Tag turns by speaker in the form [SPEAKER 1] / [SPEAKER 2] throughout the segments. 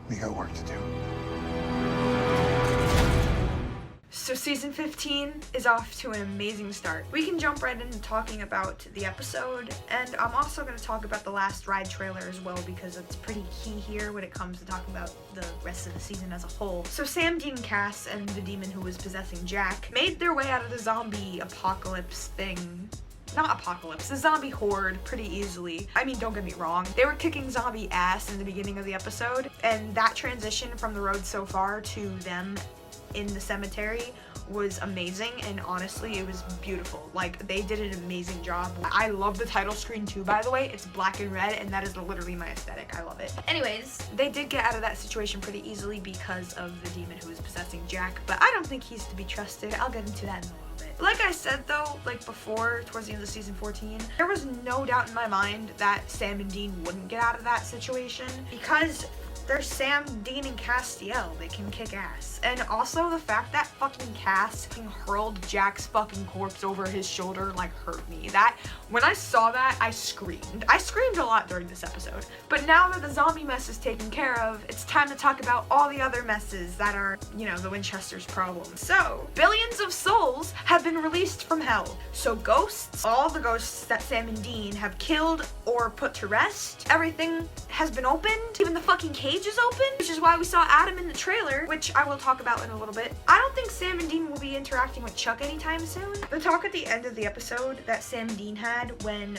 [SPEAKER 1] We got work to do.
[SPEAKER 2] So season 15 is off to an amazing start. We can jump right into talking about the episode, and I'm also going to talk about the last ride trailer as well because it's pretty key here when it comes to talking about the rest of the season as a whole. So Sam, Dean, and Cass, and the demon who was possessing Jack made their way out of the zombie apocalypse thing. Not apocalypse, the zombie horde pretty easily. I mean, don't get me wrong, they were kicking zombie ass in the beginning of the episode, and that transition from the road so far to them in the cemetery was amazing, and honestly it was beautiful. Like, they did an amazing job. I love the title screen too, by the way. It's black and red, and that is literally my aesthetic. I love it. Anyways, they did get out of that situation pretty easily because of the demon who was possessing Jack, but I don't think he's to be trusted. I'll get into that in a little bit. Like I said though, like before, towards the end of season 14, there was no doubt in my mind that Sam and Dean wouldn't get out of that situation because they're Sam, Dean, and Castiel. They can kick ass. And also the fact that fucking Cass hurled Jack's fucking corpse over his shoulder, like, hurt me. That, when I saw that, I screamed. I screamed a lot during this episode. But now that the zombie mess is taken care of, it's time to talk about all the other messes that are, you know, the Winchester's problem. So, billions of souls have been released from hell. So ghosts, all the ghosts that Sam and Dean have killed or put to rest, everything has been opened. Even the fucking cage is open, which is why we saw Adam in the trailer, which I will talk about in a little bit. I don't think Sam and Dean will be interacting with Chuck anytime soon. The talk at the end of the episode that Sam and Dean had when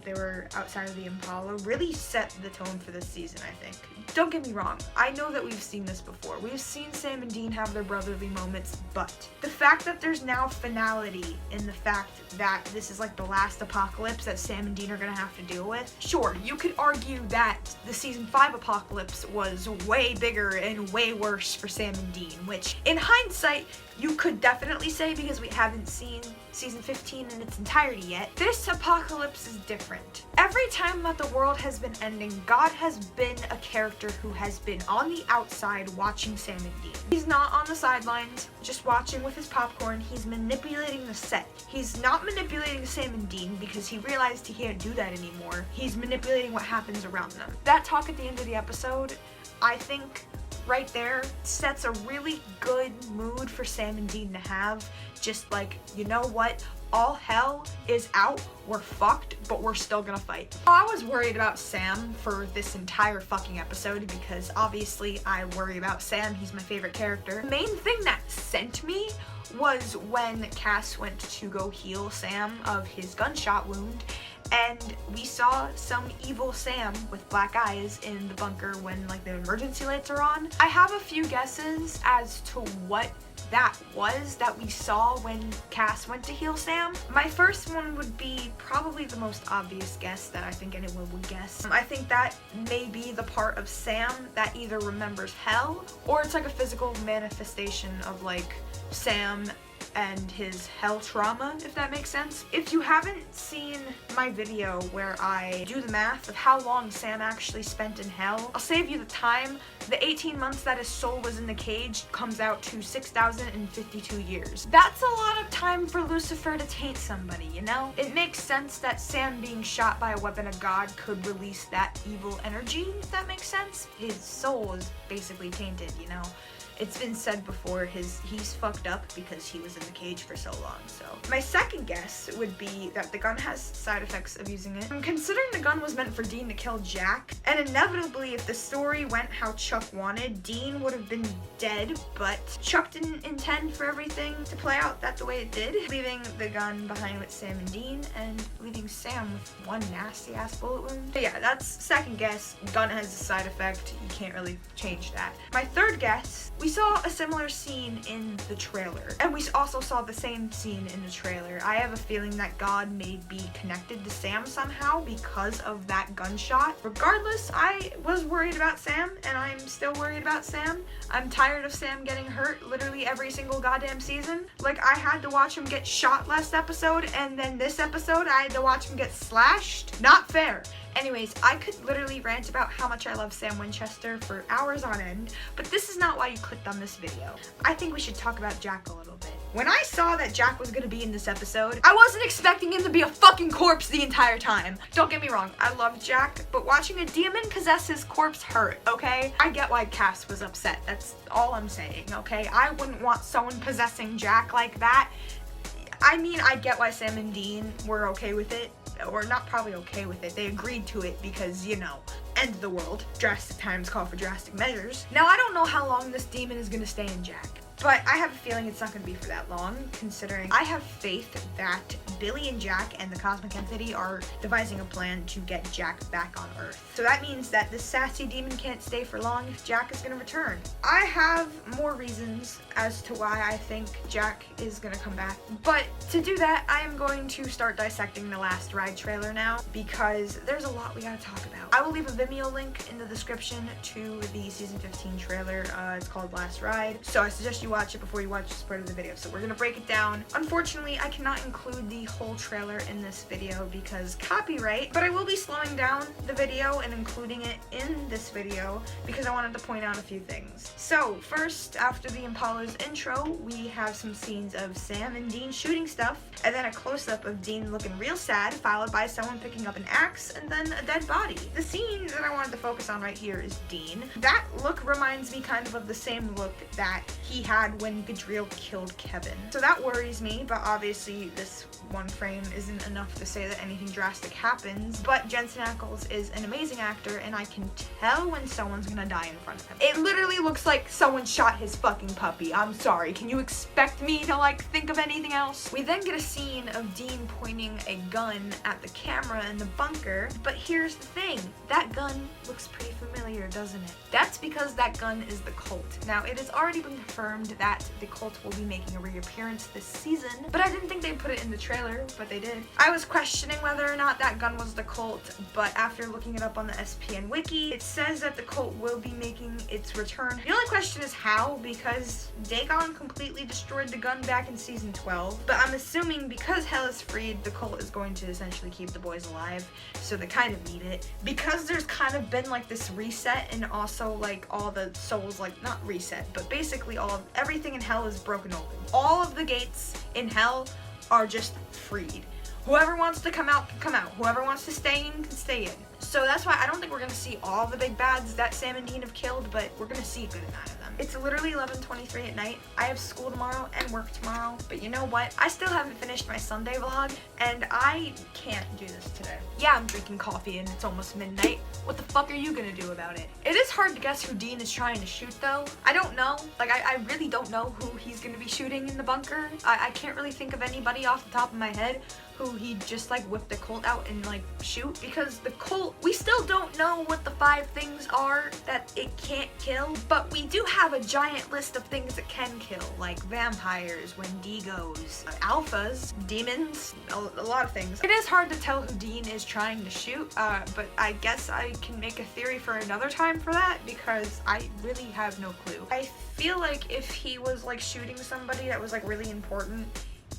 [SPEAKER 2] they were outside of the Impala really set the tone for this season, I think. Don't get me wrong, I know that we've seen this before. We've seen Sam and Dean have their brotherly moments, but the fact that there's now finality in the fact that this is like the last apocalypse that Sam and Dean are gonna have to deal with. Sure, you could argue that the season 5 apocalypse was way bigger and way worse for Sam and Dean, which in hindsight you could definitely say because we haven't seen season 15 in its entirety yet. This apocalypse is different. Every time that the world has been ending, God has been a character who has been on the outside watching Sam and Dean. He's not on the sidelines just watching with his popcorn. He's manipulating the set. He's not manipulating Sam and Dean because he realized he can't do that anymore. He's manipulating what happens around them. That talk at the end of the episode, I think, right there sets a really good mood for Sam and Dean to have. Just like, you know what? All hell is out. We're fucked, but we're still gonna fight. I was worried about Sam for this entire fucking episode because obviously I worry about Sam. He's my favorite character. The main thing that sent me was when Cass went to go heal Sam of his gunshot wound, and we saw some evil Sam with black eyes in the bunker when like the emergency lights are on. I have a few guesses as to what that was that we saw when Cass went to heal Sam. My first one would be probably the most obvious guess that I think anyone would guess. I think that may be the part of Sam that either remembers hell or it's like a physical manifestation of like Sam and his hell trauma, if that makes sense. If you haven't seen my video where I do the math of how long Sam actually spent in hell, I'll save you the time. The 18 months that his soul was in the cage comes out to 6,052 years. That's a lot of time for Lucifer to taint somebody, you know? It makes sense that Sam being shot by a weapon of God could release that evil energy, if that makes sense. His soul is basically tainted, you know? It's been said before, he's fucked up because he was in the cage for so long. So my second guess would be that the gun has side effects of using it. Considering the gun was meant for Dean to kill Jack, and inevitably if the story went how Chuck wanted, Dean would have been dead, but Chuck didn't intend for everything to play out that the way it did, leaving the gun behind with Sam and Dean and leaving Sam with one nasty ass bullet wound. But yeah, that's second guess. Gun has a side effect. You can't really change that. My third guess, we saw a similar scene in the trailer, and we also saw the same scene in the trailer. I have a feeling that God may be connected to Sam somehow because of that gunshot. Regardless, I was worried about Sam, and I'm still worried about Sam. I'm tired of Sam getting hurt literally every single goddamn season. Like, I had to watch him get shot last episode, and then this episode I had to watch him get slashed. Not fair. Anyways, I could literally rant about how much I love Sam Winchester for hours on end, but this is not why you clicked on this video. I think we should talk about Jack a little bit. When I saw that Jack was gonna be in this episode, I wasn't expecting him to be a fucking corpse the entire time. Don't get me wrong, I love Jack, but watching a demon possess his corpse hurt, okay? I get why Cass was upset, that's all I'm saying, okay? I wouldn't want someone possessing Jack like that. I mean, I get why Sam and Dean were okay with it, or not probably okay with it. They agreed to it because, you know, end of the world. Drastic times call for drastic measures. Now, I don't know how long this demon is gonna stay in Jack, but I have a feeling it's not going to be for that long, considering I have faith that Billy and Jack and the Cosmic Entity are devising a plan to get Jack back on Earth. So that means that this sassy demon can't stay for long if Jack is going to return. I have more reasons as to why I think Jack is going to come back. But to do that, I am going to start dissecting the last ride trailer now, because there's a lot we got to talk about. I will leave a Vimeo link in the description to the season 15 trailer. It's called Last Ride. So I suggest you watch it before you watch this part of the video. So we're gonna break it down. Unfortunately, I cannot include the whole trailer in this video because copyright, but I will be slowing down the video and including it in this video because I wanted to point out a few things. So first, after the Impala's intro, we have some scenes of Sam and Dean shooting stuff, and then a close-up of Dean looking real sad, followed by someone picking up an axe and then a dead body. The scene that I wanted to focus on right here is Dean. That look reminds me kind of the same look that he had when Gadriel killed Kevin. So that worries me, but obviously this one frame isn't enough to say that anything drastic happens, but Jensen Ackles is an amazing actor, and I can tell when someone's gonna die in front of him. It literally looks like someone shot his fucking puppy. I'm sorry, can you expect me to like think of anything else? We then get a scene of Dean pointing a gun at the camera in the bunker, but here's the thing, that gun looks pretty familiar, doesn't it? That's because that gun is the Colt. Now, it has already been confirmed that the Colt will be making a reappearance this season, but I didn't think they'd put it in the trailer, but they did. I was questioning whether or not that gun was the Colt, but after looking it up on the SPN wiki, it says that the Colt will be making its return. The only question is how, because Dagon completely destroyed the gun back in season 12, but I'm assuming because Hell is freed, the Colt is going to essentially keep the boys alive, so they kind of need it. Because there's kind of been like this reset, and also like all the souls, like not reset, but basically everything in Hell is broken open. All of the gates in Hell are just freed. Whoever wants to come out can come out. Whoever wants to stay in can stay in. So that's why I don't think we're gonna see all the big bads that Sam and Dean have killed, but we're gonna see a good amount of them. It's literally 11:23 at night. I have school tomorrow and work tomorrow, but you know what? I still haven't finished my Sunday vlog, and I can't do this today. Yeah, I'm drinking coffee and it's almost midnight. What the fuck are you gonna do about it? It is hard to guess who Dean is trying to shoot though. I don't know. Like, I really don't know who he's gonna be shooting in the bunker. I can't really think of anybody off the top of my head who he'd just like whip the Colt out and like shoot, because the Colt, we still don't know what the 5 things are that it can't kill, but we do have a giant list of things it can kill, like vampires, Wendigos, alphas, demons, a lot of things. It is hard to tell who Dean is trying to shoot, but I guess I can make a theory for another time for that, because I really have no clue. I feel like if he was like shooting somebody that was like really important,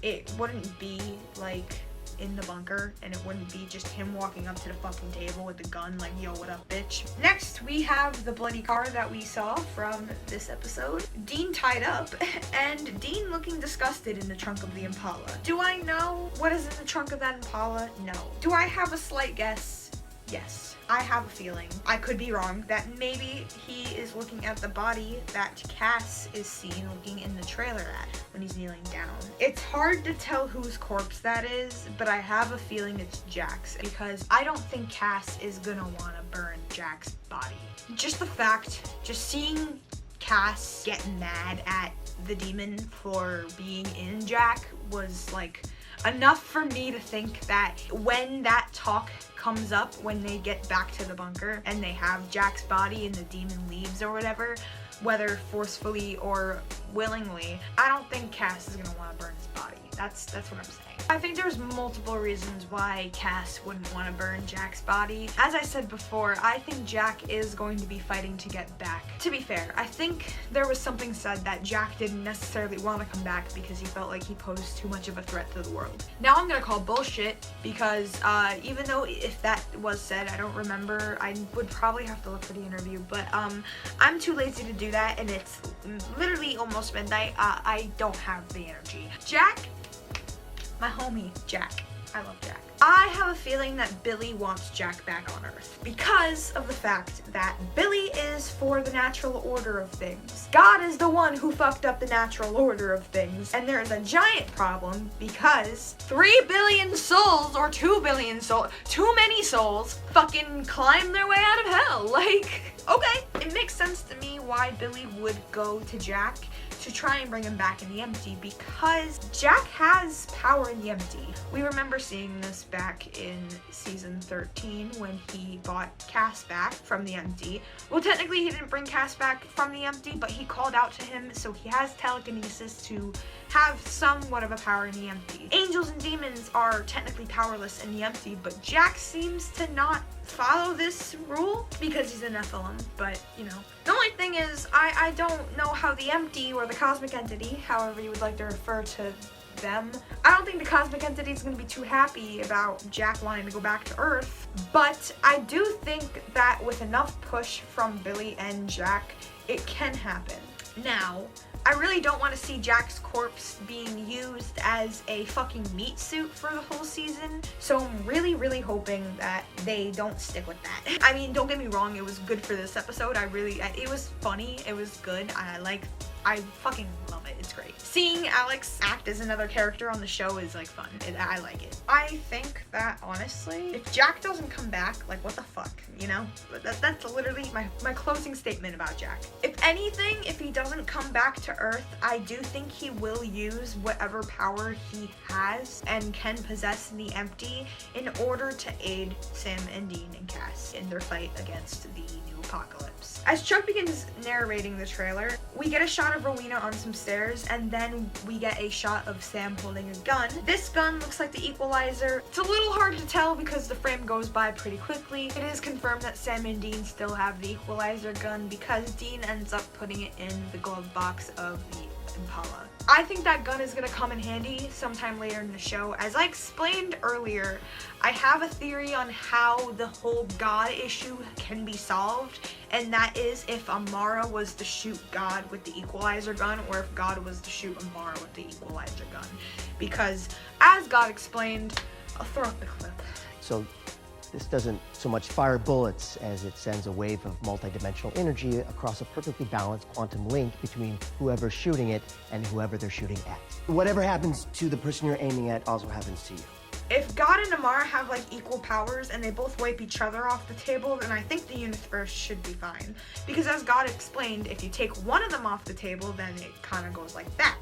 [SPEAKER 2] it wouldn't be like in the bunker, and it wouldn't be just him walking up to the fucking table with the gun like, yo, what up, bitch? Next, we have the bloody car that we saw from this episode. Dean tied up, and Dean looking disgusted in the trunk of the Impala. Do I know what is in the trunk of that Impala? No. Do I have a slight guess? Yes. I have a feeling, I could be wrong, that maybe he is looking at the body that Cass is seen looking in the trailer at when he's kneeling down. It's hard to tell whose corpse that is, but I have a feeling it's Jack's, because I don't think Cass is gonna wanna burn Jack's body. Just the fact, just seeing Cass get mad at the demon for being in Jack was like enough for me to think that when that talk comes up, when they get back to the bunker and they have Jack's body and the demon leaves or whatever, whether forcefully or willingly, I don't think Cass is gonna want to burn his body. That's what I'm saying. I think there's multiple reasons why Cass wouldn't want to burn Jack's body. As I said before, I think Jack is going to be fighting to get back. To be fair, I think there was something said that Jack didn't necessarily want to come back because he felt like he posed too much of a threat to the world. Now I'm gonna call bullshit because even though if that was said, I don't remember. I would probably have to look for the interview, but I'm too lazy to do that, and it's literally almost midnight. I don't have the energy. Jack, my homie, Jack. I love Jack. I have a feeling that Billy wants Jack back on Earth because of the fact that Billy is for the natural order of things. God is the one who fucked up the natural order of things, and there's a giant problem because 3 billion souls or 2 billion souls, too many souls, fucking climb their way out of hell. Like, okay, it makes sense to me why Billy would go to Jack to try and bring him back in the empty, because Jack has power in the empty. We remember seeing this back in season 13 when he brought Cass back from the empty. Well, technically he didn't bring Cass back from the empty, but he called out to him, so he has telekinesis to have somewhat of a power in the empty. Angels and demons are technically powerless in the empty, but Jack seems to not follow this rule because he's a Nephilim, but you know. The only thing is, I don't know how the empty or the cosmic entity, however you would like to refer to them, I don't think the cosmic entity is going to be too happy about Jack wanting to go back to Earth, but I do think that with enough push from Billy and Jack, it can happen. Now, I really don't want to see Jack's corpse being used as a fucking meat suit for the whole season, so I'm really hoping that they don't stick with that. I mean, don't get me wrong, it was good for this episode. It was funny, it was good, I fucking love it. It's great. Seeing Alex act as another character on the show is like fun. I like it. I think that honestly, if Jack doesn't come back, like what the fuck, you know? That's literally my closing statement about Jack. If anything, if he doesn't come back to Earth, I do think he will use whatever power he has and can possess in the empty in order to aid Sam and Dean and Cass in their fight against the new apocalypse. As Chuck begins narrating the trailer, we get a shot of Rowena on some stairs, and then we get a shot of Sam holding a gun. This gun looks like the equalizer. It's a little hard to tell because the frame goes by pretty quickly. It is confirmed that Sam and Dean still have the equalizer gun because Dean ends up putting it in the glove box of the Impala. I think that gun is gonna come in handy sometime later in the show. As I explained earlier, I have a theory on how the whole God issue can be solved, and that is if Amara was to shoot God with the equalizer gun, or if God was to shoot Amara with the equalizer gun. Because, as God explained, I'll throw up the clip.
[SPEAKER 1] So this doesn't so much fire bullets as it sends a wave of multidimensional energy across a perfectly balanced quantum link between whoever's shooting it and whoever they're shooting at. Whatever happens to the person you're aiming at also happens to you.
[SPEAKER 2] If God and Amara have like equal powers and they both wipe each other off the table, then I think the universe should be fine. Because as God explained, if you take one of them off the table, then it kind of goes like that.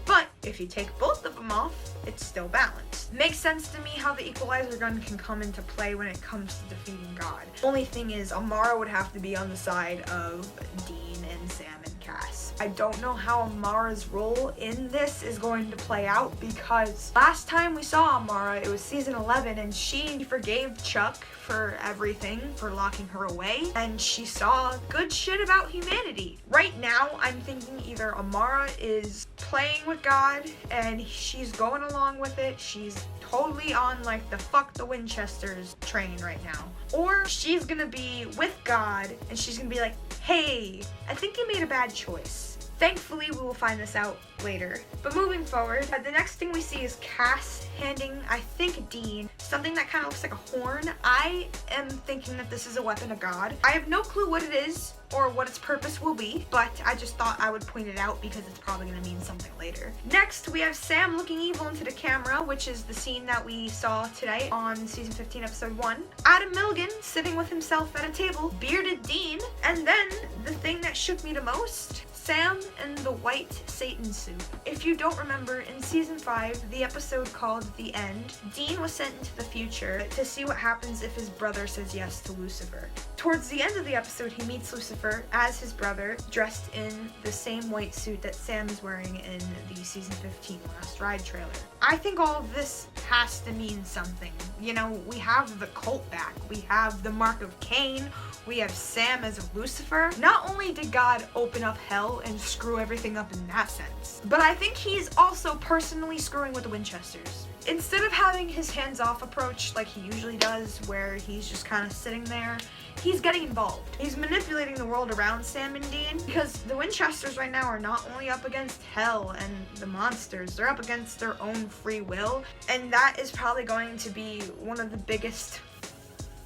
[SPEAKER 2] But if you take both of them off, it's still balanced. Makes sense to me how the equalizer gun can come into play when it comes to defeating God. Only thing is, Amara would have to be on the side of Dean and Sam and Cass. I don't know how Amara's role in this is going to play out because last time we saw Amara, it was season 11, and she forgave Chuck for everything, for locking her away, and she saw good shit about humanity. Right now, I'm thinking either Amara is playing with God and she's going along with it, she's totally on like the fuck the Winchesters train right now, or she's gonna be with God and she's gonna be like, hey, I think you made a bad choice. Thankfully, we will find this out later. But moving forward, the next thing we see is Cass handing, I think, Dean something that kind of looks like a horn. I am thinking that this is a weapon of God. I have no clue what it is or what its purpose will be, but I just thought I would point it out because it's probably going to mean something later. Next, we have Sam looking evil into the camera, which is the scene that we saw today on season 15, episode 1. Adam Milligan sitting with himself at a table, bearded Dean, and then the thing that shook me the most, Sam in the white Satan suit. If you don't remember, in season 5, the episode called The End, Dean was sent into the future to see what happens if his brother says yes to Lucifer. Towards the end of the episode, he meets Lucifer as his brother, dressed in the same white suit that Sam is wearing in the season 15 Last Ride trailer. I think all of this has to mean something. You know, we have the cult back, we have the Mark of Cain, we have Sam as Lucifer. Not only did God open up hell and screw everything up in that sense, but I think he's also personally screwing with the Winchesters. Instead of having his hands-off approach like he usually does, where he's just kind of sitting there, he's getting involved. He's manipulating the world around Sam and Dean, because the Winchesters right now are not only up against hell and the monsters, they're up against their own free will, and that is probably going to be one of the biggest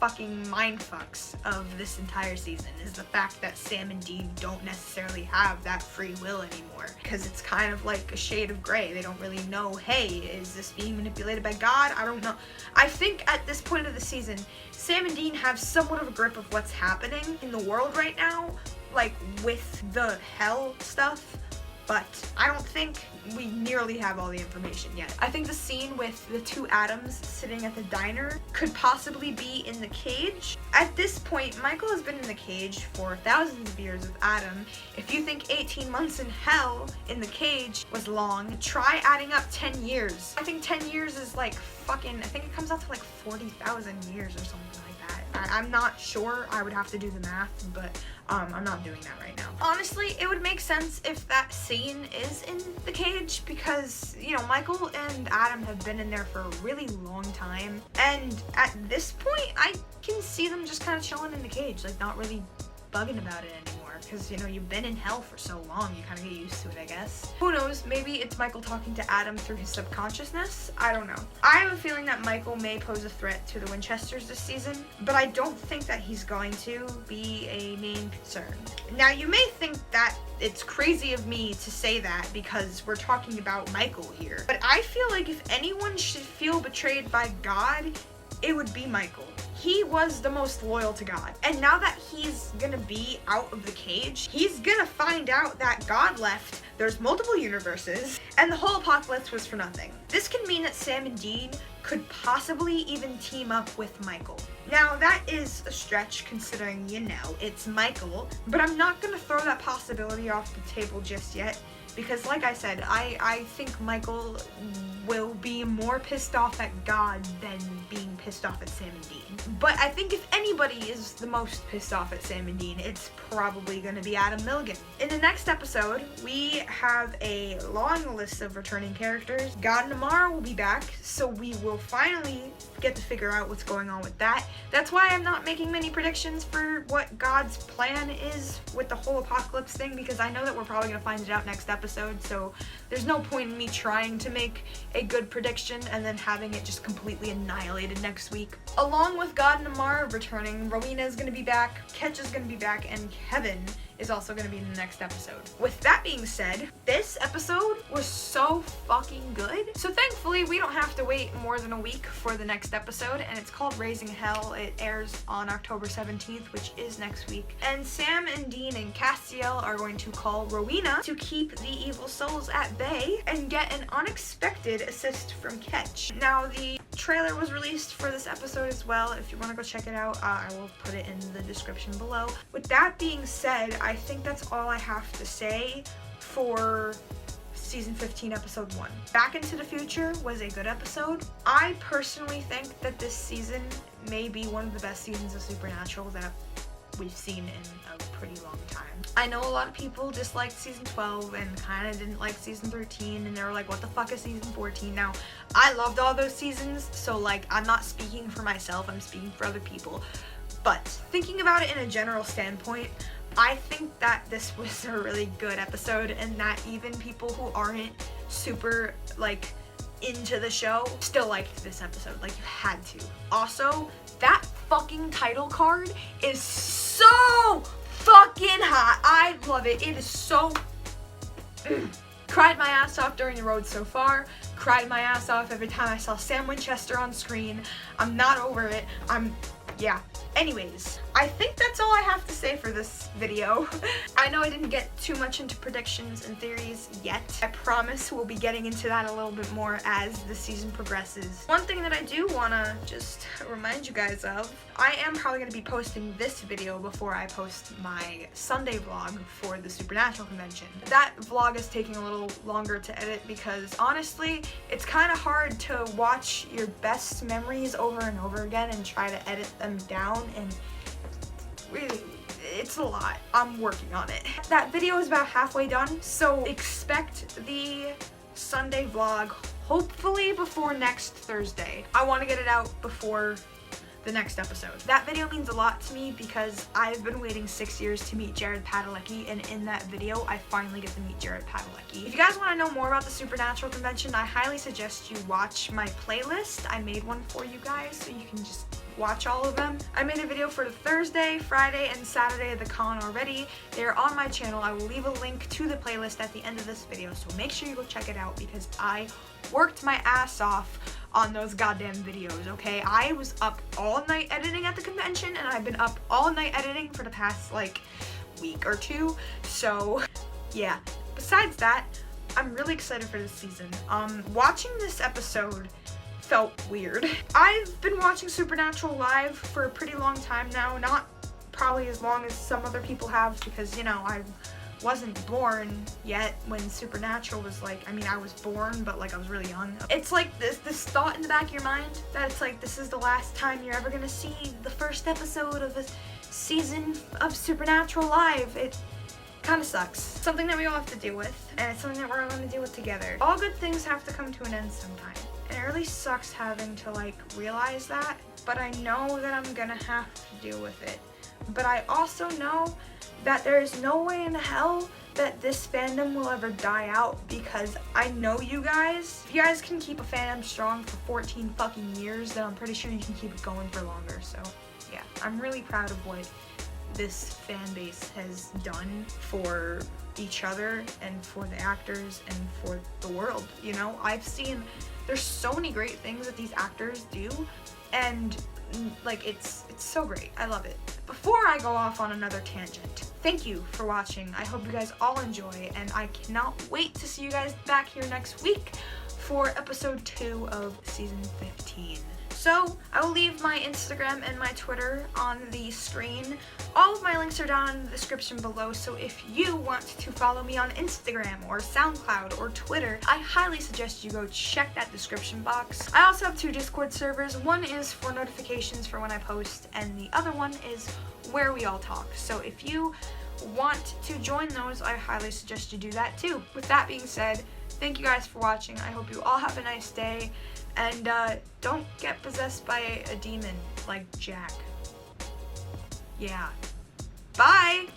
[SPEAKER 2] fucking mindfucks of this entire season, is the fact that Sam and Dean don't necessarily have that free will anymore, because it's kind of like a shade of gray. They don't really know, hey, is this being manipulated by God? I don't know. I think at this point of the season, Sam and Dean have somewhat of a grip of what's happening in the world right now, like with the hell stuff, but I don't think we nearly have all the information yet. I think the scene with the two Adams sitting at the diner could possibly be in the cage. At this point, Michael has been in the cage for thousands of years with Adam. If you think 18 months in hell in the cage was long, try adding up 10 years. I think 10 years is like fucking, I think it comes out to like 40,000 years or something like that. I'm not sure, I would have to do the math, but I'm not doing that right now. Honestly, it would make sense if that scene is in the cage, because, you know, Michael and Adam have been in there for a really long time, and at this point, I can see them just kind of chilling in the cage, like not really bugging about it anymore, because, you know, you've been in hell for so long, you kind of get used to it, I guess. Who knows, maybe it's Michael talking to Adam through his subconsciousness, I don't know. I have a feeling that Michael may pose a threat to the Winchesters this season, but I don't think that he's going to be a main concern. Now, you may think that it's crazy of me to say that because we're talking about Michael here, but I feel like if anyone should feel betrayed by God, it would be Michael. He was the most loyal to God. And now that he's gonna be out of the cage, he's gonna find out that God left, there's multiple universes, and the whole apocalypse was for nothing. This can mean that Sam and Dean could possibly even team up with Michael. Now, that is a stretch considering, you know, it's Michael, but I'm not gonna throw that possibility off the table just yet, because like I said, I think Michael will be more pissed off at God than being pissed off at Sam and Dean. But I think if anybody is the most pissed off at Sam and Dean, it's probably going to be Adam Milligan. In the next episode, we have a long list of returning characters. God and Amara will be back, so we will finally get to figure out what's going on with that. That's why I'm not making many predictions for what God's plan is with the whole apocalypse thing, because I know that we're probably going to find it out next episode, so there's no point in me trying to make a good prediction and then having it just completely annihilated next week. Along with God and Amara returning, Rowena is going to be back, Ketch is going to be back, and Kevin is also going to be in the next episode. With that being said, this episode was so fucking good. So thankfully, we don't have to wait more than a week for the next episode, and it's called Raising Hell. It airs on October 17th, which is next week. And Sam and Dean and Castiel are going to call Rowena to keep the evil souls at bay and get an unexpected assist from Ketch. Now, the trailer was released for this episode as well. If you want to go check it out, I will put it in the description below. With that being said, I think that's all I have to say for season 15 episode 1. Back into the Future was a good episode. I personally think that this season may be one of the best seasons of Supernatural that we've seen in a pretty long time. I know a lot of people disliked season 12 and kind of didn't like season 13, and they were like, what the fuck is season 14? Now, I loved all those seasons, so like, I'm not speaking for myself, I'm speaking for other people. But thinking about it in a general standpoint, I think that this was a really good episode, and that even people who aren't super like into the show still liked this episode. Like, you had to. Also, that fucking title card is so fucking hot. I love it. It is so cried my ass off during the road so far. Cried my ass off every time I saw Sam Winchester on screen. I'm not over it. Yeah. Anyways, I think that's all I have to say for this video. I know I didn't get too much into predictions and theories yet. I promise we'll be getting into that a little bit more as the season progresses. One thing that I do want to just remind you guys of, I am probably going to be posting this video before I post my Sunday vlog for the Supernatural convention. That vlog is taking a little longer to edit because honestly, it's kind of hard to watch your best memories over and over again and try to edit them down, and really, it's a lot. I'm working on it. That video is about halfway done, so expect the Sunday vlog hopefully before next Thursday. I want to get it out before the next episode. That video means a lot to me because I've been waiting 6 years to meet Jared Padalecki, and in that video I finally get to meet Jared Padalecki. If you guys want to know more about the Supernatural convention, I highly suggest you watch my playlist. I made one for you guys so you can just watch all of them. I made a video for the Thursday, Friday, and Saturday of the con already. They're on my channel. I will leave a link to the playlist at the end of this video, so make sure you go check it out because I worked my ass off on those goddamn videos, okay? I was up all night editing at the convention, and I've been up all night editing for the past, like, week or two, so yeah. Besides that, I'm really excited for this season. Watching this episode felt weird. I've been watching Supernatural live for a pretty long time now, not probably as long as some other people have because, you know, I wasn't born yet when Supernatural was like, I mean, I was born, but like I was really young. It's like this thought in the back of your mind that it's like this is the last time you're ever gonna see the first episode of this season of Supernatural live. It kind of sucks. Something that we all have to deal with, and it's something that we're all gonna deal with together. All good things have to come to an end sometime. And it really sucks having to like realize that, but I know that I'm gonna have to deal with it. But I also know that there is no way in hell that this fandom will ever die out because I know you guys. If you guys can keep a fandom strong for 14 fucking years, then I'm pretty sure you can keep it going for longer. So yeah, I'm really proud of what this fan base has done for each other and for the actors and for the world. You know, I've seen there's so many great things that these actors do, and like it's so great. I love it. Before I go off on another tangent, thank you for watching. I hope you guys all enjoy, and I cannot wait to see you guys back here next week for episode 2 of season 15. So I will leave my Instagram and my Twitter on the screen. All of my links are down in the description below, so if you want to follow me on Instagram or SoundCloud or Twitter, I highly suggest you go check that description box. I also have 2 Discord servers. One is for notifications for when I post, and the other one is where we all talk. So if you want to join those, I highly suggest you do that too. With that being said, thank you guys for watching. I hope you all have a nice day, and don't get possessed by a demon like Jack. Yeah. Bye!